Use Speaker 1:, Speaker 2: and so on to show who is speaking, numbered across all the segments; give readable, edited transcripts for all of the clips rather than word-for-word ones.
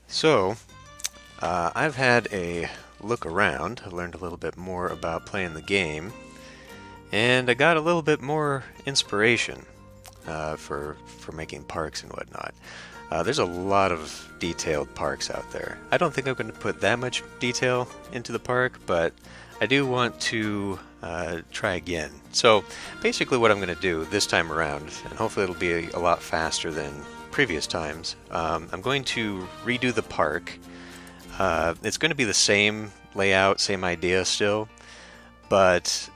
Speaker 1: So, I've had a look around, I learned a little bit more about playing the game, and I got a little bit more inspiration for making parks and whatnot. There's a lot of detailed parks out there. I don't think I'm going to put that much detail into the park, but I do want to try again. So basically what I'm going to do this time around, and hopefully it'll be a lot faster than previous times, I'm going to redo the park. It's going to be the same layout, same idea still, but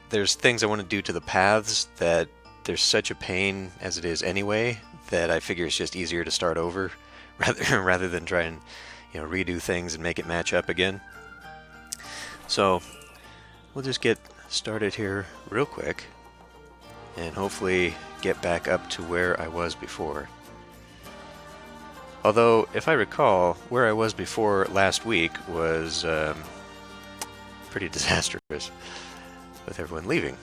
Speaker 1: there's things I want to do to the paths that there's such a pain as it is anyway that I figure it's just easier to start over rather than try and redo things and make it match up again. So we'll just get started here real quick and hopefully get back up to where I was before. Although, if I recall, where I was before last week was pretty disastrous with everyone leaving.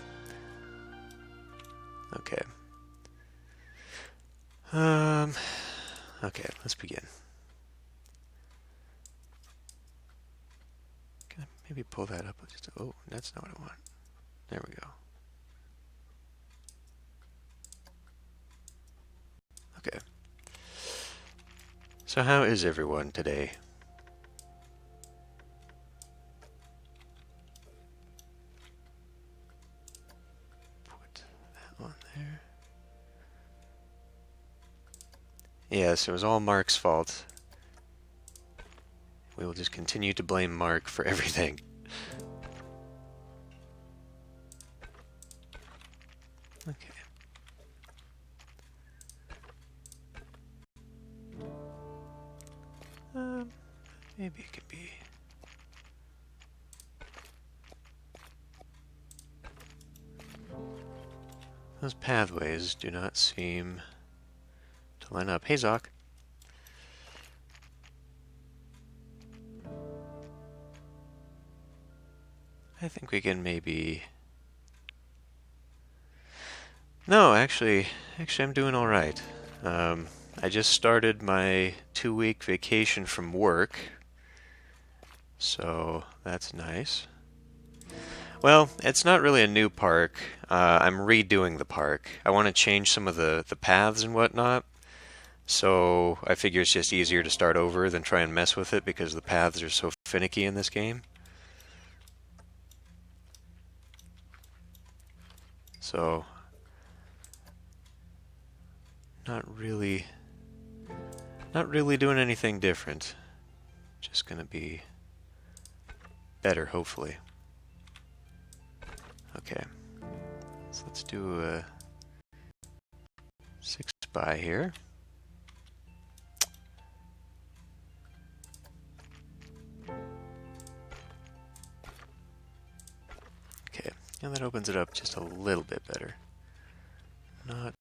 Speaker 1: Okay. Okay, let's begin. Can I maybe pull that up? Oh, that's not what I want. There we go. Okay. So how is everyone today? Put that on there. Yes, it was all Mark's fault. We will just continue to blame Mark for everything. Okay. Maybe it could be. Those pathways do not seem to line up. Hey, Zoc. I think we can maybe... No, actually I'm doing all right. I just started my 2-week vacation from work, so that's nice. Well, it's not really a new park. I'm redoing the park. I want to change some of the paths and whatnot, so I figure it's just easier to start over than try and mess with it because the paths are so finicky in this game. So, not really doing anything different. Just gonna be better, hopefully. Okay, so let's do a 6 by here. Okay, and that opens it up just a little bit better. Not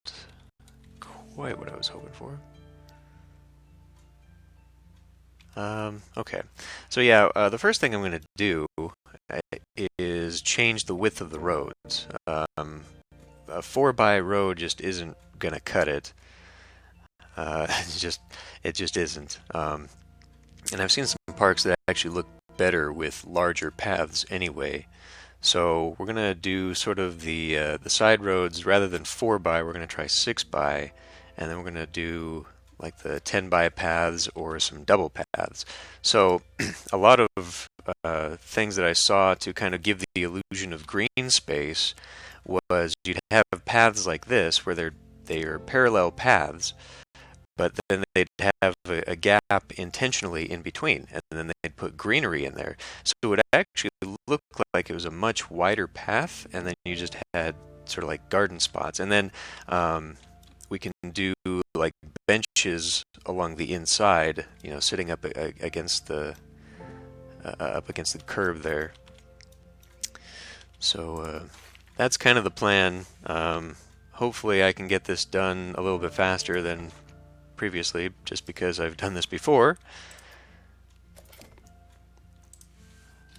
Speaker 1: quite what I was hoping for. Okay, so yeah, the first thing I'm going to do is change the width of the roads. A 4 by road just isn't going to cut it. It just isn't. And I've seen some parks that actually look better with larger paths anyway. So we're going to do sort of the side roads rather than 4 by. We're going to try 6 by, and then we're going to do like the 10 by paths or some double paths. So a lot of things that I saw to kind of give the illusion of green space was you'd have paths like this where they are parallel paths, but then they'd have a gap intentionally in between, and then they'd put greenery in there. So it would actually look like it was a much wider path, and then you just had sort of like garden spots. And then we can do like benches along the inside, sitting up against the curb there. So that's kind of the plan. Hopefully I can get this done a little bit faster than previously, just because I've done this before.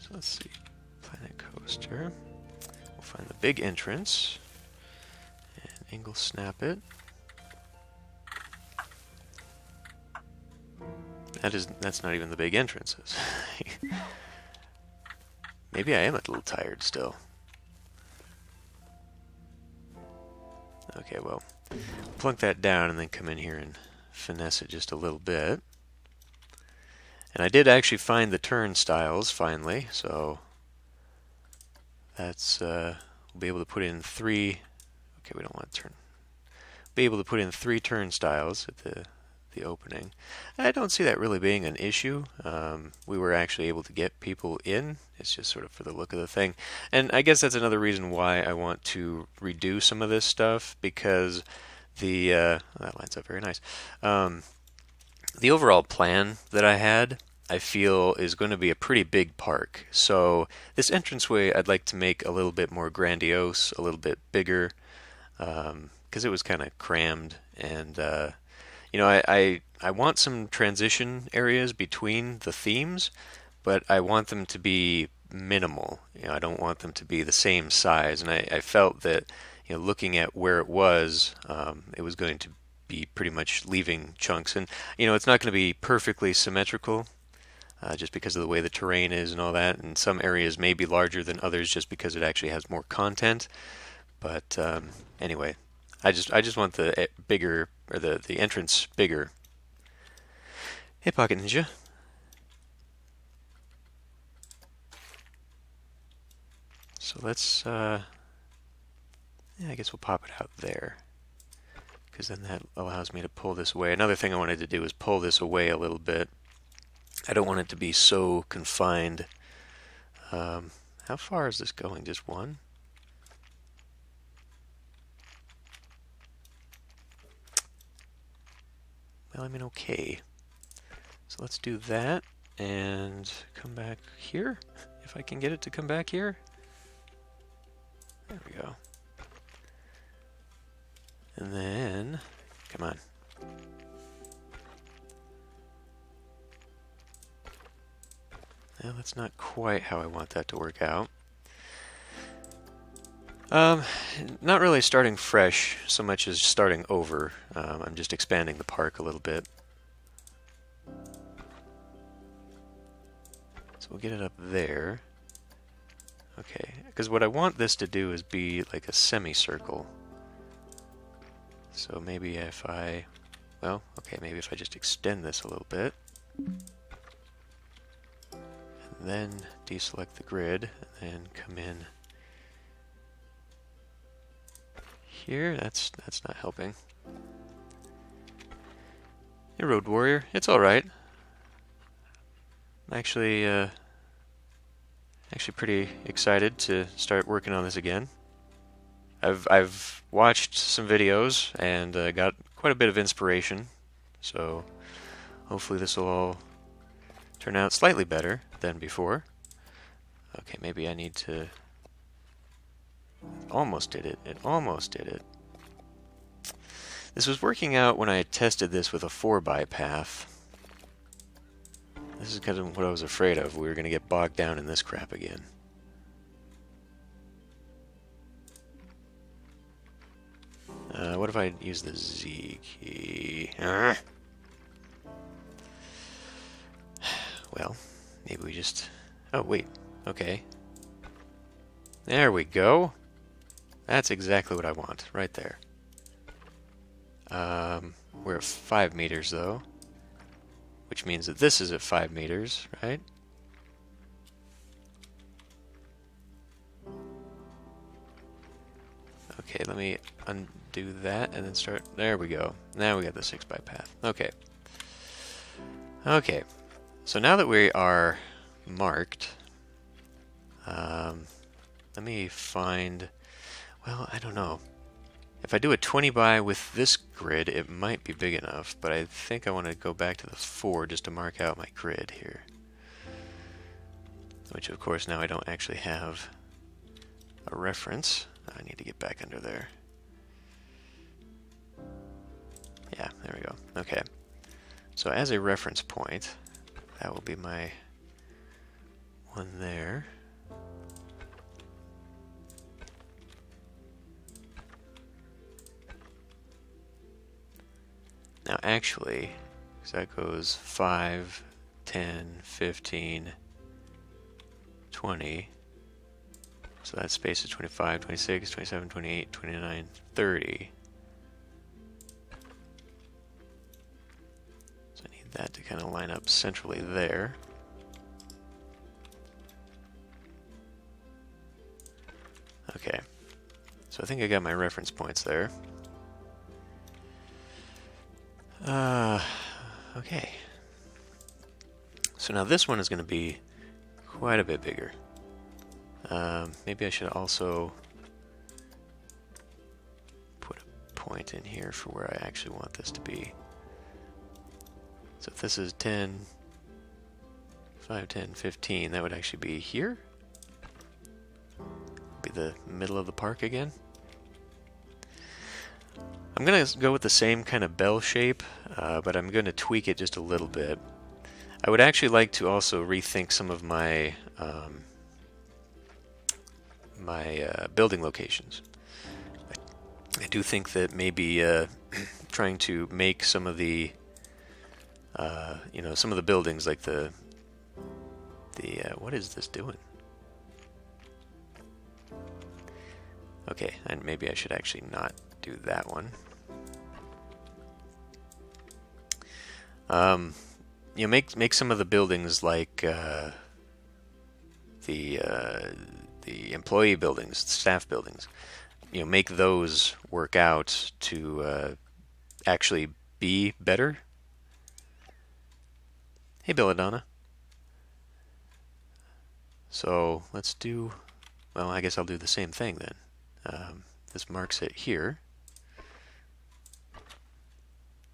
Speaker 1: So let's see, Planet Coaster. We'll find the big entrance and angle snap it. That's not even the big entrances. Maybe I am a little tired still. Okay, well, plunk that down and then come in here and finesse it just a little bit. And I did actually find the turnstiles finally, so that's we'll be able to put in 3. Okay, we don't want to turn. Be able to put in 3 turnstiles at the opening. I don't see that really being an issue. We were actually able to get people in. It's just sort of for the look of the thing. And I guess that's another reason why I want to redo some of this stuff, because the that lines up very nice. The overall plan that I had, I feel, is going to be a pretty big park. So this entranceway I'd like to make a little bit more grandiose, a little bit bigger, because it was kind of crammed. And you know, I want some transition areas between the themes, but I want them to be minimal. You know, I don't want them to be the same size. And I felt that, you know, looking at where it was going to be pretty much leaving chunks. And, you know, it's not going to be perfectly symmetrical, just because of the way the terrain is and all that. And some areas may be larger than others just because it actually has more content. But anyway, I just want the bigger, or the entrance bigger. Hey, Pocket Ninja. So let's, yeah, I guess we'll pop it out there, because then that allows me to pull this away. Another thing I wanted to do is pull this away a little bit. I don't want it to be so confined. How far is this going? Just one? Well, I mean, okay. So let's do that and come back here, if I can get it to come back here. There we go. And then, come on. Well, that's not quite how I want that to work out. Not really starting fresh so much as starting over. I'm just expanding the park a little bit. So we'll get it up there. Okay, because what I want this to do is be like a semicircle. So maybe if I, well, okay, maybe if I just extend this a little bit. And then deselect the grid, and then come in here. That's not helping. Hey, Road Warrior, it's all right. I'm actually pretty excited to start working on this again. I've watched some videos and got quite a bit of inspiration, so hopefully this will all turn out slightly better than before. Okay, maybe I need to. Almost did it. It almost did it. This was working out when I tested this with a 4x path. This is kind of what I was afraid of. We were going to get bogged down in this crap again. What if I use the Z key? Well, maybe we just... Oh, wait. Okay. There we go. That's exactly what I want, right there. We're at 5 meters, though. Which means that this is at 5 meters, right? Okay, let me undo that and then start. There we go. Now we got the 6x path. Okay. Okay. So now that we are marked, let me find. Well, I don't know. If I do a 20 by with this grid, it might be big enough, but I think I want to go back to the 4 just to mark out my grid here. Which, of course, now I don't actually have a reference. I need to get back under there. Yeah, there we go. Okay. So as a reference point, that will be my one there. Now, actually, So that goes 5, 10, 15, 20. So that space is 25, 26, 27, 28, 29, 30. So I need that to kind of line up centrally there. Okay. So I think I got my reference points there. Okay. So now this one is going to be quite a bit bigger. Maybe I should also put a point in here for where I actually want this to be. So if this is 10, 5, 10, 15, that would actually be here. Be the middle of the park again. I'm going to go with the same kind of bell shape, but I'm going to tweak it just a little bit. I would actually like to also rethink some of my building locations. I do think that maybe trying to make some of the some of the buildings, like the what is this doing? Okay, and maybe I should actually not do that one. Make some of the buildings like the employee buildings, the staff buildings. Make those work out to actually be better. Hey, Belladonna. So let's do. Well, I guess I'll do the same thing then. This marks it here.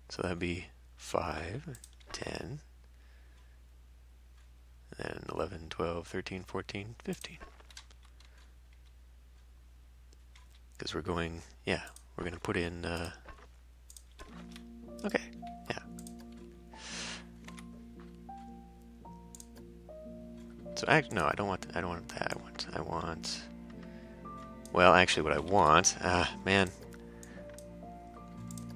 Speaker 1: So that'd be 5, 10, and then 11, 12, 13, 14, 15. Because we're going, yeah, we're going to put in, okay, yeah. So, no, I don't want that. I want, well, actually what I want, man.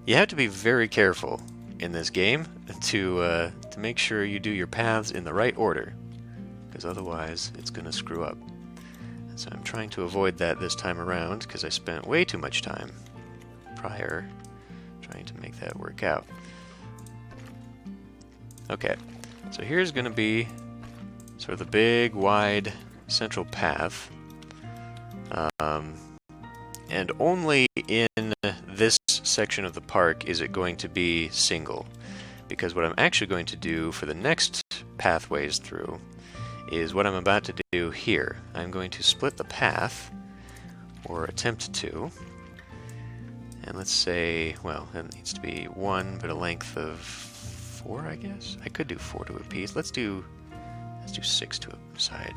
Speaker 1: You have to be very careful in this game to make sure you do your paths in the right order, because otherwise it's going to screw up. And so I'm trying to avoid that this time around, because I spent way too much time prior trying to make that work out. Okay, so here's going to be sort of the big, wide central path. And only in this section of the park is it going to be single. Because what I'm actually going to do for the next pathways through is what I'm about to do here. I'm going to split the path, or attempt to. And let's say, well, it needs to be 1, but a length of 4, I guess? I could do 4 to a piece. Let's do 6 to a side.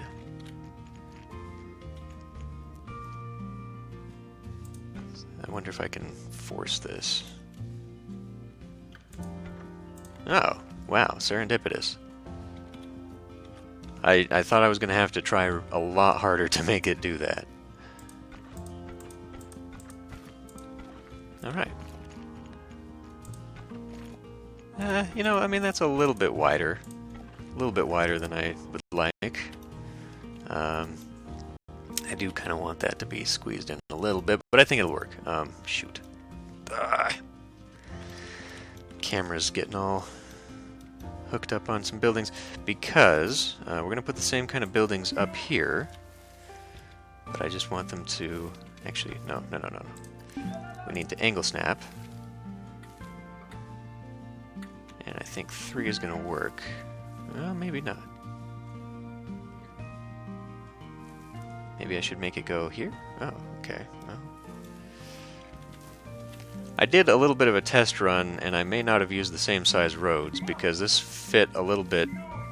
Speaker 1: I wonder if I can force this. Oh, wow, serendipitous. I thought I was going to have to try a lot harder to make it do that. Alright. I mean, that's a little bit wider. A little bit wider than I would like. I do kind of want that to be squeezed in a little bit, but I think it'll work. Shoot. Camera's getting all hooked up on some buildings, because we're going to put the same kind of buildings up here, but I just want them to... Actually, no. We need to angle snap. And I think 3 is going to work. Well, maybe not. Maybe I should make it go here? Oh, okay. Well, I did a little bit of a test run, and I may not have used the same size roads, because this fit a little bit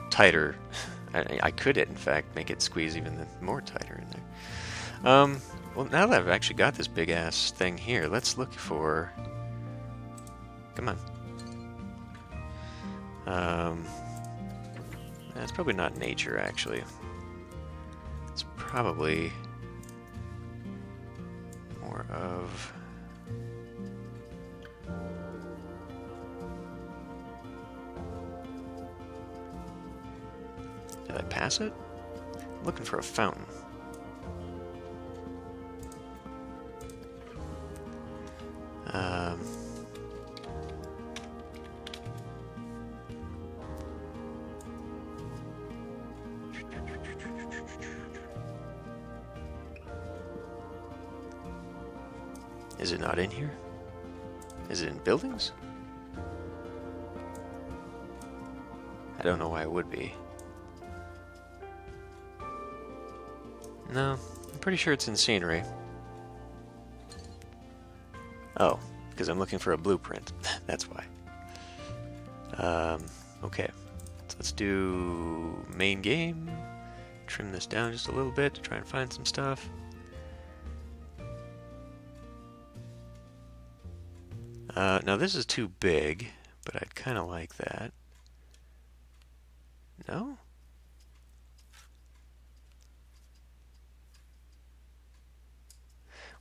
Speaker 1: tighter. I could, in fact, make it squeeze even more tighter in there. Well, now that I've actually got this big-ass thing here, let's look for... Come on. That's probably not nature, actually. It's probably more of... Did I pass it? I'm looking for a fountain. Is it not in here? Is it in buildings? I don't know why it would be. No, I'm pretty sure it's in scenery. Oh, because I'm looking for a blueprint. That's why. Okay. So let's do main game. Trim this down just a little bit to try and find some stuff. Now this is too big, but I'd kind of like that. No?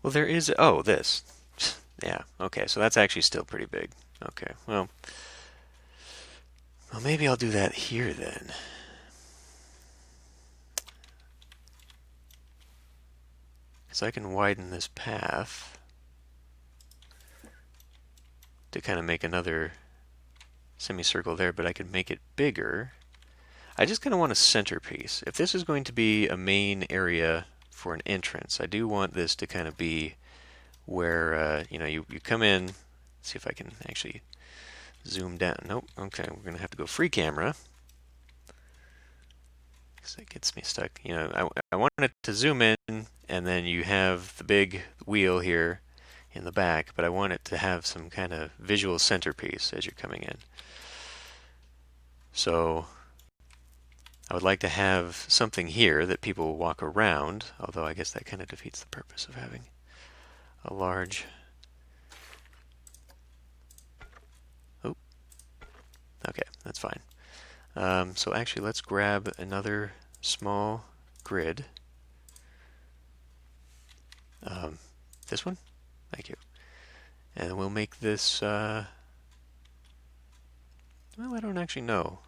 Speaker 1: Well, there is... Oh, this. Yeah, okay, so that's actually still pretty big. Okay, well, maybe I'll do that here then. Because I can widen this path to kind of make another semicircle there, but I could make it bigger. I just kind of want a centerpiece. If this is going to be a main area for an entrance, I do want this to kind of be where, you know, you come in. Let's see if I can actually zoom down. Nope. Okay, we're going to have to go free camera. Because that gets me stuck. You know, I want it to zoom in, and then you have the big wheel here in the back, but I want it to have some kind of visual centerpiece as you're coming in. So I would like to have something here that people will walk around, although I guess that kind of defeats the purpose of having a large... Oh, okay, that's fine. So actually, let's grab another small grid. This one? Thank you. And we'll make this, well, I don't actually know.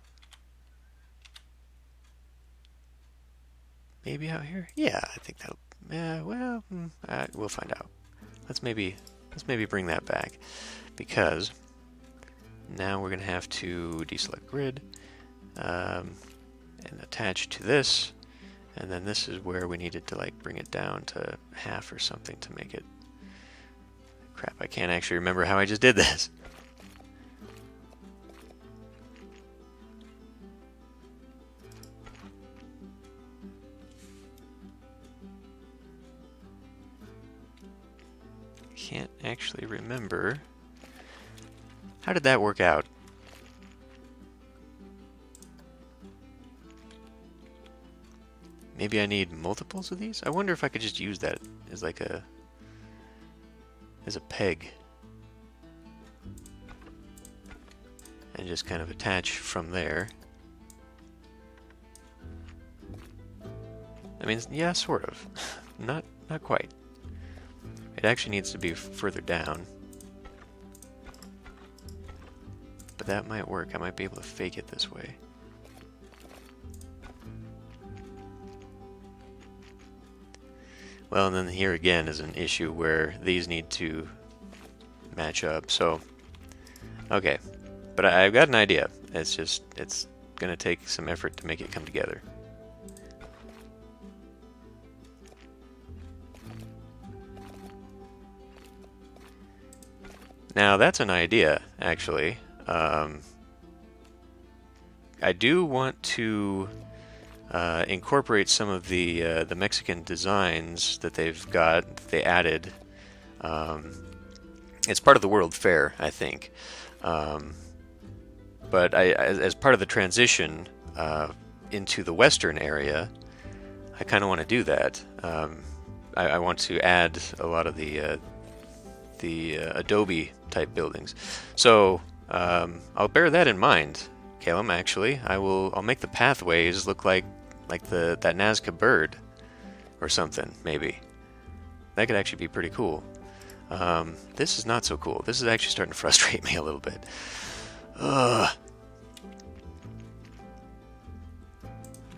Speaker 1: Maybe out here? Yeah, I think that'll, yeah, well, we'll find out. Let's maybe bring that back, because now we're going to have to deselect grid and attach to this, and then this is where we needed to like bring it down to half or something to make it. Crap, I can't actually remember how I just did this. Can't actually remember. How did that work out? Maybe I need multiples of these? I wonder if I could just use that as like a peg and just kind of attach from there. I mean, yeah, sort of. Not quite. It actually needs to be further down. But that might work. I might be able to fake it this way. Well, and then here again is an issue where these need to match up. So, okay. But I've got an idea. It's going to take some effort to make it come together. Now, that's an idea, actually. I do want to incorporate some of the Mexican designs that they've got, that they added. It's part of the World Fair, I think. But as part of the transition into the Western area, I kind of want to do that. I want to add a lot of the Adobe type buildings. So I'll bear that in mind, Calum. Actually, I'll make the pathways look like that Nazca bird or something. Maybe that could actually be pretty cool. This is not so cool. This is actually starting to frustrate me a little bit. Ugh.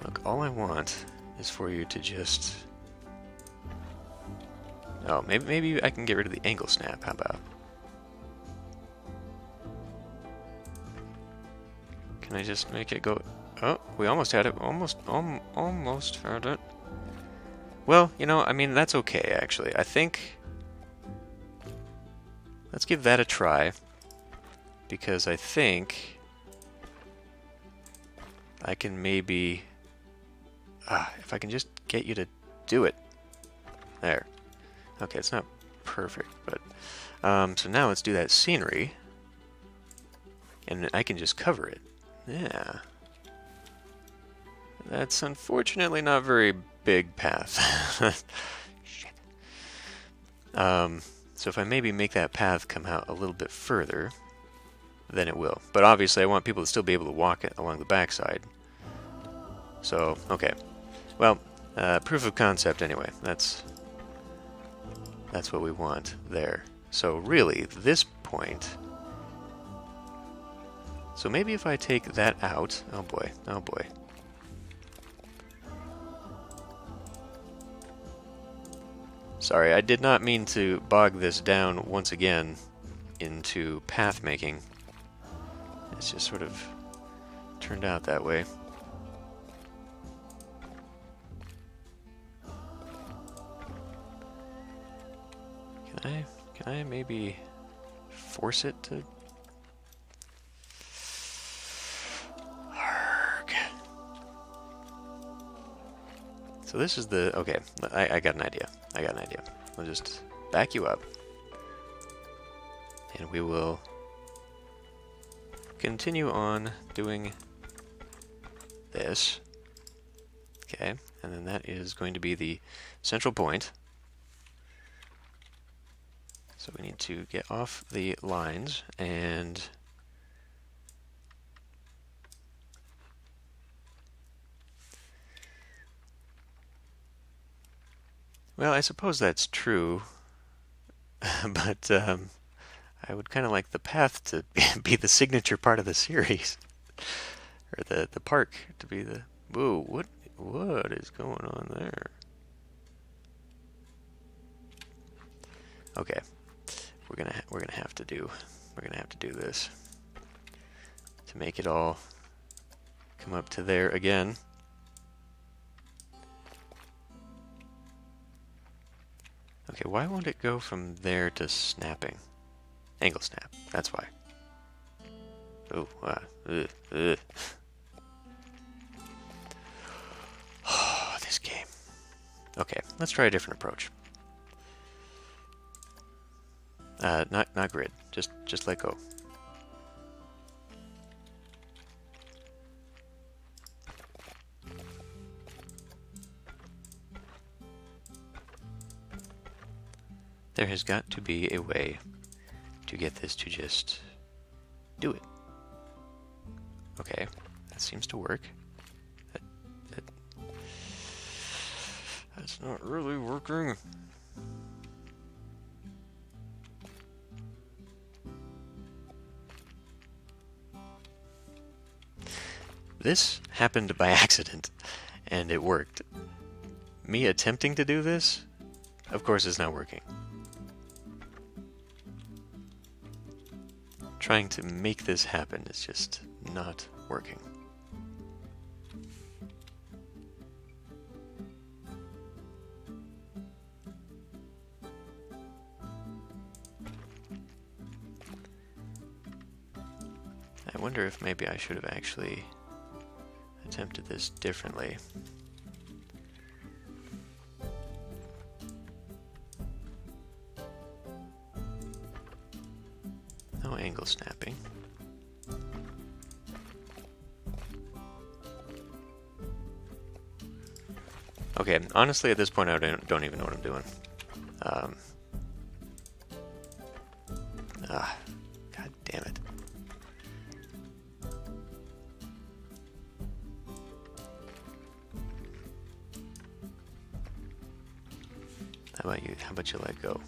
Speaker 1: Oh, all I want is for you to just... Oh, maybe I can get rid of the angle snap. How about? Can I just make it go... Oh, we almost had it. Almost had it. Well, you know, I mean, that's okay, actually. I think... Let's give that a try. Because I think... I can maybe... if I can just get you to do it. There. Okay, it's not perfect, but... so now let's do that scenery. And I can just cover it. Yeah. That's unfortunately not very big path. Shit. So if I maybe make that path come out a little bit further, then it will. But obviously I want people to still be able to walk it along the backside. So, okay. Well, proof of concept anyway. That's what we want there. So really, this point... So maybe if I take that out... Oh boy, oh boy. Sorry, I did not mean to bog this down once again into path making. It's just sort of turned out that way. Can I maybe force it to... Arrgh. So this is the... Okay, I got an idea. I'll just back you up. And we will continue on doing this. Okay, and then that is going to be the central point. So we need to get off the lines and well, I suppose that's true, but I would kind of like the path to be the signature part of the series, or the park to be the... Whoa, what is going on there? Okay. We're gonna have to do this to make it all come up to there again. Okay, why won't it go from there to snapping? Angle snap. That's why. Oh, Oh, this game. Okay, let's try a different approach. Not grid. Just let go. There has got to be a way to get this to just do it. Okay, that seems to work. That's not really working. This happened by accident, and it worked. Me attempting to do this, of course, is not working. Trying to make this happen is just not working. I wonder if maybe I should have actually attempted this differently. No angle snapping. Okay, honestly, at this point, I don't even know what I'm doing. God damn it. How about you? How about you let go?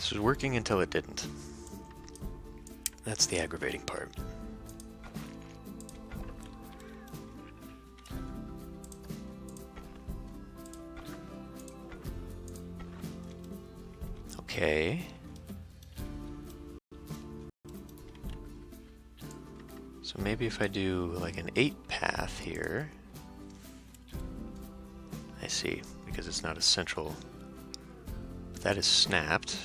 Speaker 1: This was working until it didn't. That's the aggravating part. Okay. So maybe if I do like an 8 path here. I see, because it's not a central. That is snapped.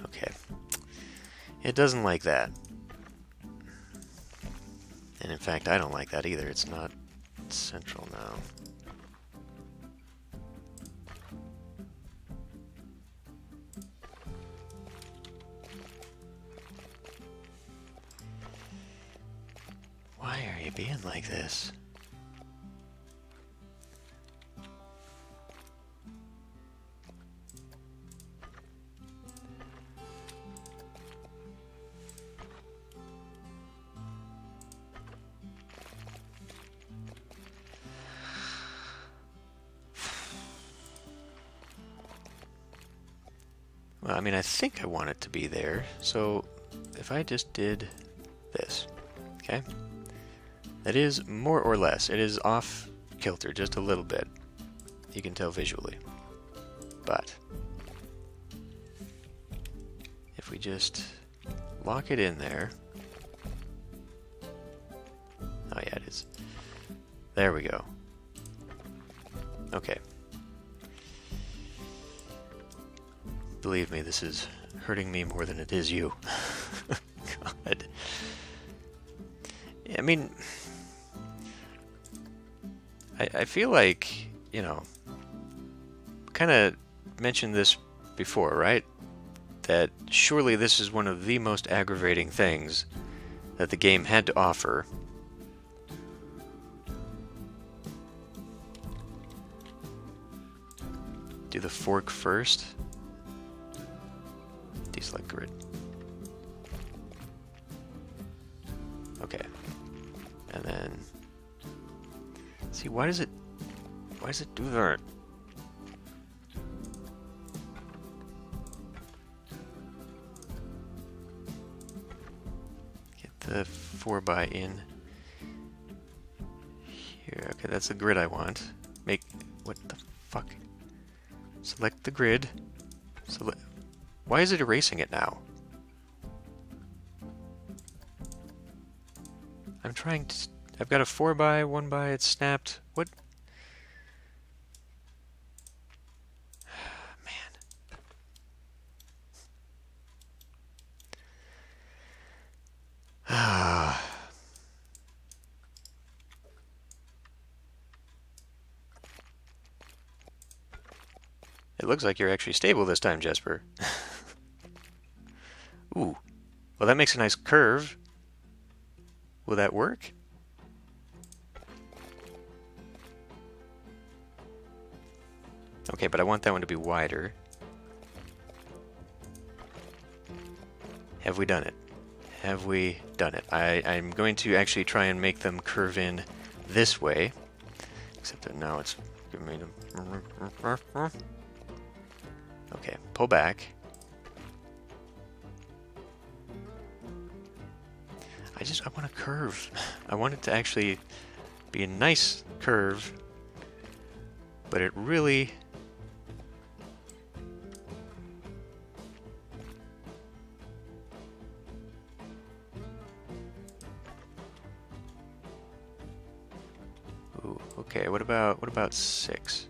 Speaker 1: Okay. It doesn't like that. And in fact, I don't like that either. It's not central now. Why are you being like this? Well, I mean, I think I want it to be there. So if I just did this, okay? That is more or less. It is off kilter just a little bit. You can tell visually. But if we just lock it in there. Oh yeah, it is. There we go. Okay. Believe me, this is hurting me more than it is you. God. I mean, I feel like, you know, kind of mentioned this before, right? That surely this is one of the most aggravating things that the game had to offer. Do the fork first. Deselect grid. Okay. And then see, why does it do that? Get the 4x in here. Okay, that's the grid I want. Make what the fuck? Select the grid. Why is it erasing it now? I'm trying to. I've got a 4x, 1x, it's snapped. What? Man. Ah. It looks like you're actually stable this time, Jesper. Ooh. Well, that makes a nice curve. Will that work? Okay, but I want that one to be wider. Have we done it? Have we done it? I'm going to actually try and make them curve in this way. Except that now it's giving me the... Okay, pull back. I want a curve. I want it to actually be a nice curve, but it really... Ooh, okay, what about 6?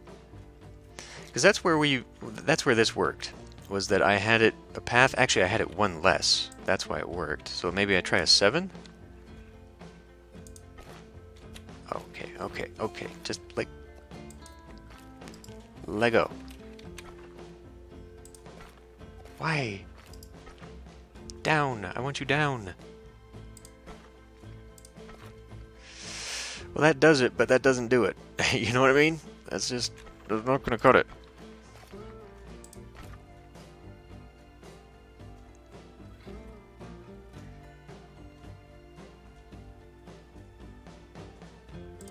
Speaker 1: Because that's where this worked. Was that I had it a path, actually I had it one less. That's why it worked. So maybe I try a 7? Okay. Just like Lego. Why? Down. I want you down. Well, that does it, but that doesn't do it. You know what I mean? That's not gonna cut it.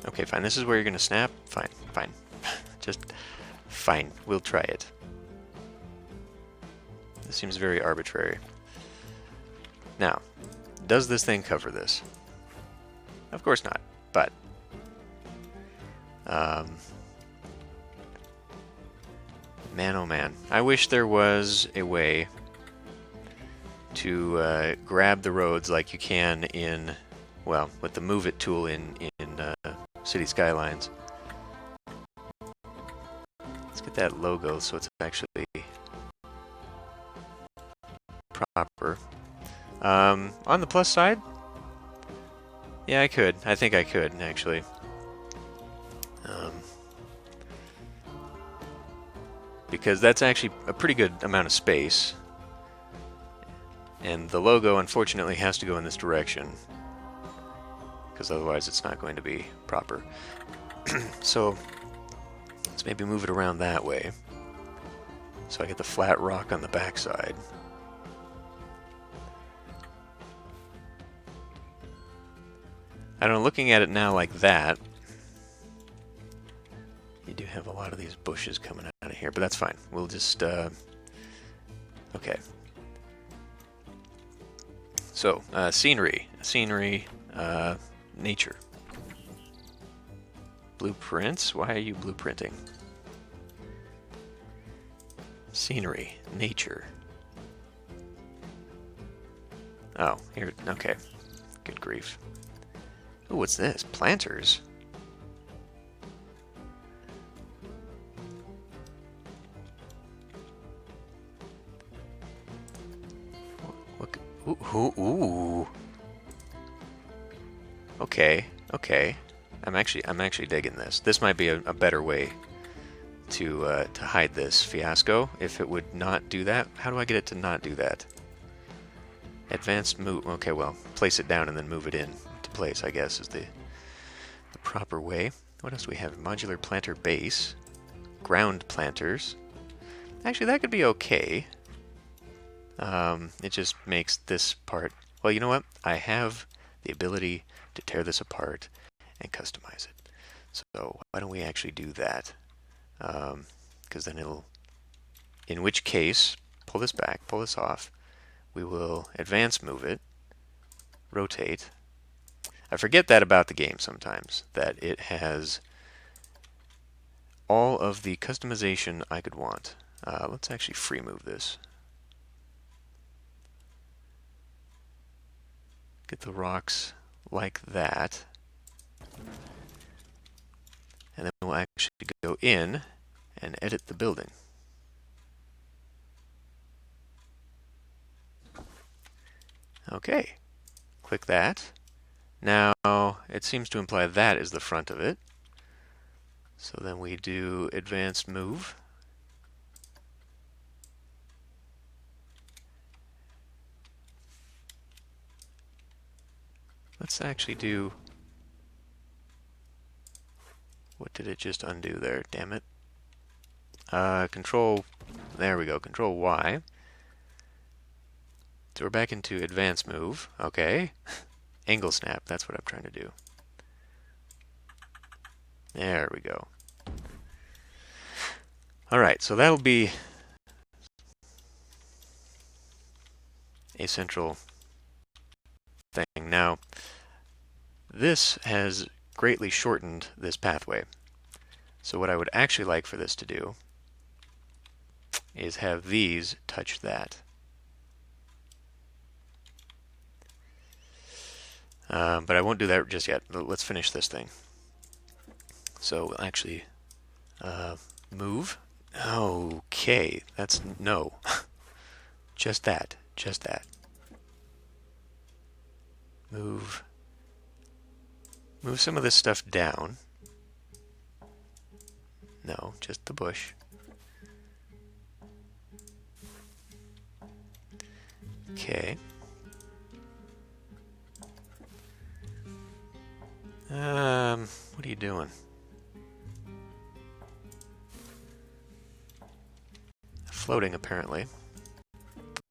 Speaker 1: Okay, fine. This is where you're gonna snap. Fine. Just Fine, we'll try it. This seems very arbitrary. Now, does this thing cover this? Of course not, but... man, oh man. I wish there was a way to grab the roads like you can in, well, with the Move It tool in City Skylines. Let's get that logo so it's actually proper. On the plus side, yeah, I could. I think I could, actually. Because that's actually a pretty good amount of space. And the logo, unfortunately, has to go in this direction. Because otherwise it's not going to be proper. So, let's maybe move it around that way. So I get the flat rock on the backside. I don't know, looking at it now like that, you do have a lot of these bushes coming out of here, but that's fine. We'll just, okay. So, scenery, nature. Blueprints? Why are you blueprinting? Scenery, nature. Oh, here, okay. Good grief. Oh, what's this? Planters? Look, ooh. Okay, okay. I'm actually digging this. This might be a better way to hide this fiasco. If it would not do that, how do I get it to not do that? Advanced move. Okay, well, place it down and then move it in to place, I guess, is the proper way. What else do we have? Modular planter base, ground planters. Actually, that could be okay. It just makes this part. Well, you know what? I have the ability to tear this apart and customize it. So why don't we actually do that? Because then it'll, in which case, pull this back, pull this off. We will advance move it, rotate. I forget that about the game sometimes, that it has all of the customization I could want. Let's actually free move this. Get the rocks like that. And then we'll actually go in and edit the building. Okay, click that. Now, it seems to imply that is the front of it. So then we do advanced move. Let's actually do... What did it just undo there? Damn it. Control... There we go. Control Y. So we're back into advanced move. Okay. Angle snap. That's what I'm trying to do. There we go. Alright, so that'll be a central thing. Now, this has greatly shortened this pathway. So what I would actually like for this to do is have these touch that. But I won't do that just yet. Let's finish this thing. So we'll actually move. Okay, that's no. Just that. Just that. Move some of this stuff down. No, just the bush. Okay. What are you doing? Floating, apparently.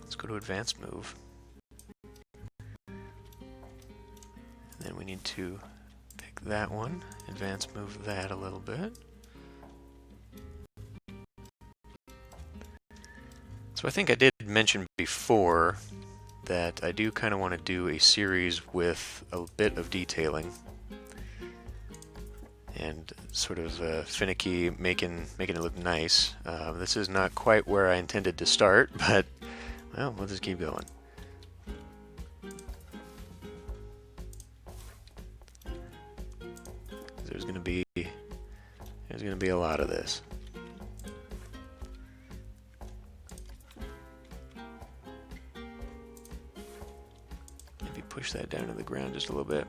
Speaker 1: Let's go to advanced move. And then we need to pick that one. Advanced move that a little bit. So I think I did mention before that I do kind of want to do a series with a bit of detailing and sort of finicky, making it look nice. This is not quite where I intended to start, but well, we'll just keep going. There's gonna be a lot of this. Maybe push that down to the ground just a little bit.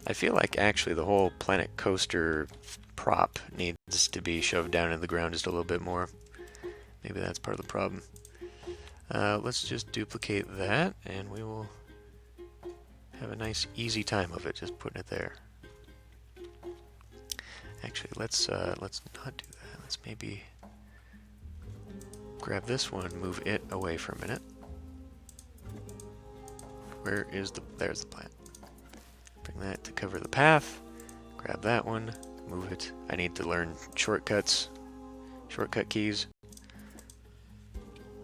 Speaker 1: I feel like actually the whole planet coaster prop needs to be shoved down in the ground just a little bit more. Maybe that's part of the problem. Let's just duplicate that, and we will have a nice easy time of it just putting it there. Actually, let's not do that. Let's maybe grab this one, move it away for a minute. Where is the... There's the plant. Bring that to cover the path. Grab that one, move it. I need to learn shortcut keys.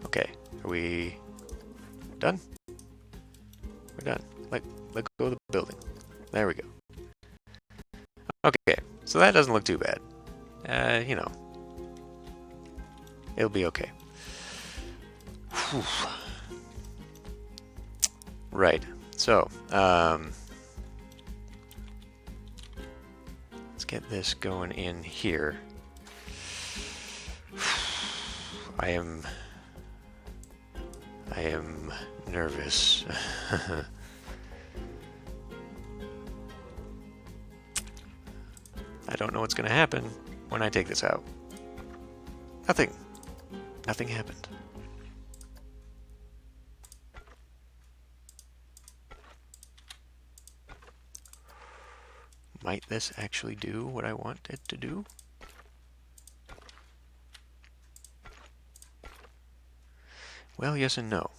Speaker 1: Okay, are we done? We're done. Let go of the building. There we go. Okay, so that doesn't look too bad. You know, it'll be okay. Whew. Right, so, let's get this going in here. I am nervous. I don't know what's going to happen when I take this out. Nothing happened. Might this actually do what I want it to do? Well, yes and no.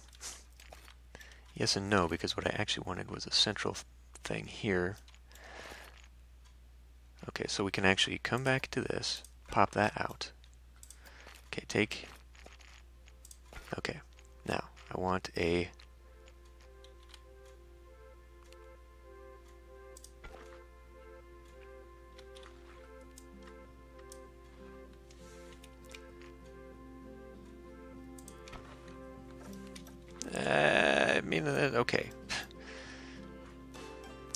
Speaker 1: Yes and no, because what I actually wanted was a central thing here. Okay, so we can actually come back to this, pop that out. Okay, take... Okay, now I want a... I mean, okay.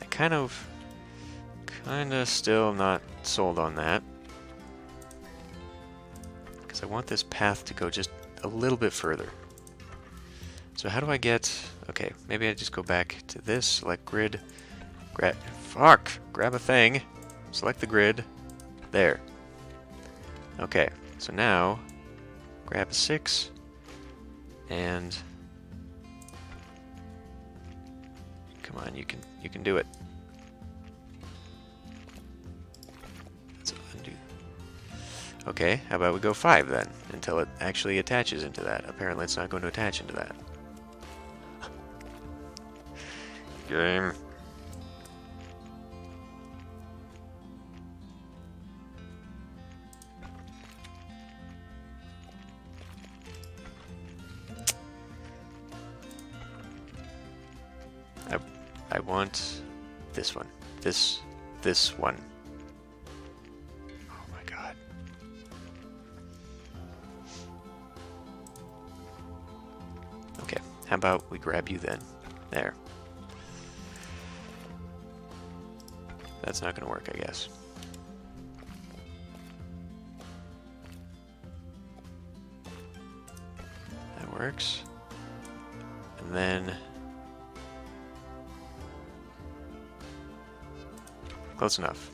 Speaker 1: I kind of still not sold on that. Because I want this path to go just a little bit further. So how do I get... Okay, maybe I just go back to this, select grid, grab a thing, select the grid, there. Okay, so now, grab a 6, and... Come on, you can do it. Let's undo. Okay, how about we go 5 then, until it actually attaches into that. Apparently it's not going to attach into that. Game. I want this one. This one. Oh my god. Okay, how about we grab you then? There. That's not gonna work, I guess. That works. And then... Close enough.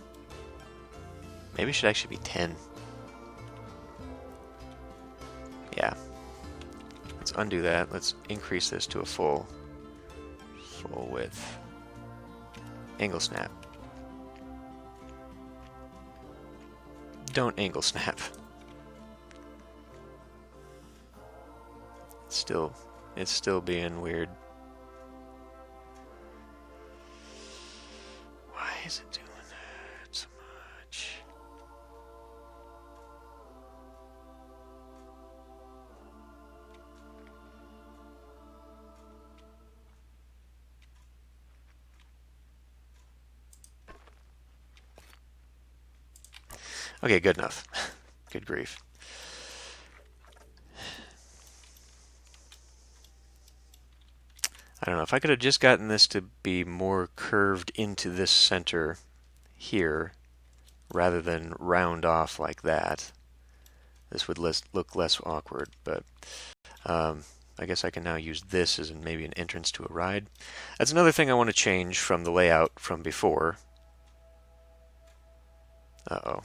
Speaker 1: Maybe it should actually be 10. Yeah. Let's undo that. Let's increase this to a full width. Angle snap. Don't angle snap. It's still being weird. is it doing that so much? Okay, good enough. Good grief. I don't know, if I could have just gotten this to be more curved into this center here, rather than round off like that, this would look less awkward, but I guess I can now use this as maybe an entrance to a ride. That's another thing I want to change from the layout from before. Uh-oh.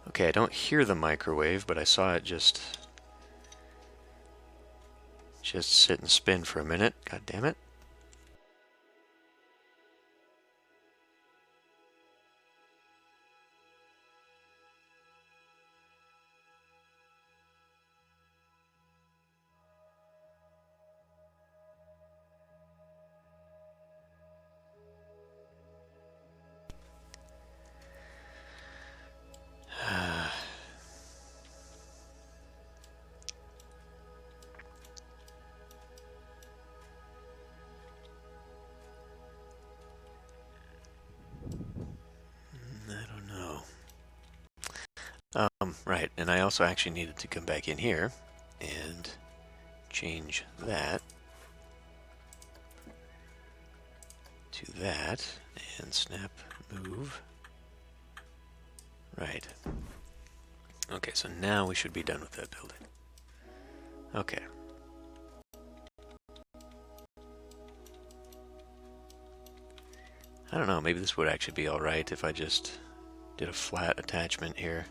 Speaker 1: Okay, I don't hear the microwave, but I saw it just sit and spin for a minute. God damn it. Right, and I also actually needed to come back in here and change that to that and snap move. Right. Okay, so now we should be done with that building. Okay. I don't know, maybe this would actually be alright if I just did a flat attachment here.